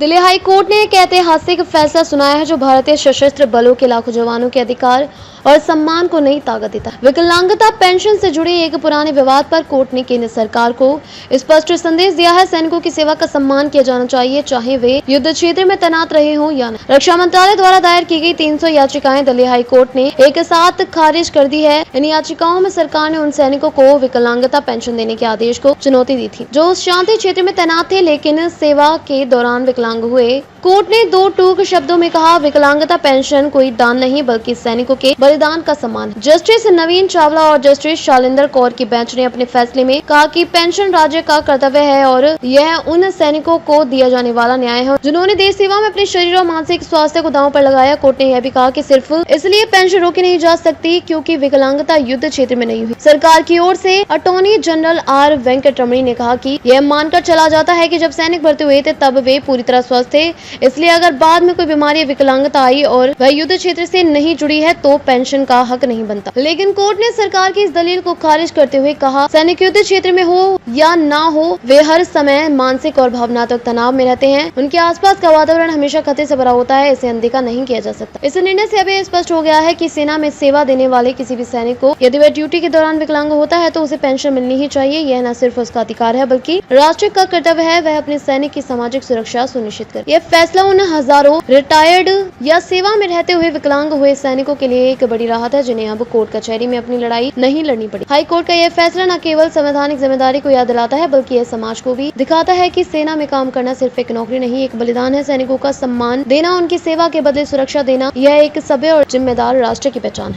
Delhi high court ने एक ऐतिहासिक फैसला सुनाया है जो भारतीय सशस्त्र बलों के लाखों जवानों के अधिकार और सम्मान को नई ताकत देता है। विकलांगता पेंशन से जुड़े एक पुराने विवाद पर कोर्ट ने केंद्र सरकार को स्पष्ट संदेश दिया है। सैनिकों की सेवा का सम्मान किया जाना चाहिए, चाहे वे युद्ध क्षेत्र में तैनात रहे हों या नहीं। रक्षा मंत्रालय द्वारा दायर की गई 300 याचिकाएं दिल्ली हाई कोर्ट ने एक साथ खारिज कर दी है। इन याचिकाओं में सरकार ने उन सैनिकों को विकलांगता पेंशन देने के आदेश को चुनौती दी थी जो उस शांति क्षेत्र में तैनात थे लेकिन सेवा के दौरान विकलांग हुए। कोर्ट ने दो टूक शब्दों में कहा, विकलांगता पेंशन कोई दान नहीं बल्कि सैनिकों के बलिदान का सम्मान है। जस्टिस नवीन चावला और जस्टिस शालिंदर कौर की बेंच ने अपने फैसले में कहा कि पेंशन राज्य का कर्तव्य है और यह उन सैनिकों को दिया जाने वाला न्याय है जिन्होंने देश सेवा में अपने शरीर और मानसिक स्वास्थ्य को दांव पर लगाया। कोर्ट ने यह भी कहा कि सिर्फ इसलिए पेंशन रोकी नहीं जा सकती क्योंकि विकलांगता युद्ध क्षेत्र में नहीं हुई। सरकार की ओर से अटॉर्नी जनरल आर वेंकटरमणी ने कहा कि यह मानकर चला जाता है कि जब सैनिक भर्ती हुए थे तब वे पूरी तरह स्वस्थ थे, इसलिए अगर बाद में कोई बीमारी या विकलांगता आई और वह युद्ध क्षेत्र से नहीं जुड़ी है तो पेंशन का हक नहीं बनता। लेकिन कोर्ट ने सरकार की इस दलील को खारिज करते हुए कहा, सैनिक युद्ध क्षेत्र में हो या ना हो वे हर समय मानसिक और भावनात्मक तनाव में रहते हैं। उनके आसपास का वातावरण हमेशा खतरे से भरा होता है, इसे अनदेखा नहीं किया जा सकता। इस निर्णय से अब यह स्पष्ट हो गया है कि सेना में सेवा देने वाले किसी भी सैनिक को यदि वह ड्यूटी के दौरान विकलांग होता है तो उसे पेंशन मिलनी ही चाहिए। यह न सिर्फ उसका अधिकार है बल्कि राष्ट्र का कर्तव्य है वह अपने सैनिक की सामाजिक सुरक्षा सुनिश्चित करे। यह फैसला उन हजारों रिटायर्ड या सेवा में रहते हुए विकलांग हुए सैनिकों के लिए एक बड़ी राहत है जिन्हें अब कोर्ट कचहरी में अपनी लड़ाई नहीं लड़नी पड़ी। हाई कोर्ट का यह फैसला न केवल संवैधानिक जिम्मेदारी को याद दिलाता है बल्कि यह समाज को भी दिखाता है कि सेना में काम करना सिर्फ एक नौकरी नहीं, एक बलिदान है। सैनिकों का सम्मान देना, उनकी सेवा के बदले सुरक्षा देना, यह एक सभ्य और जिम्मेदार राष्ट्र की पहचान है।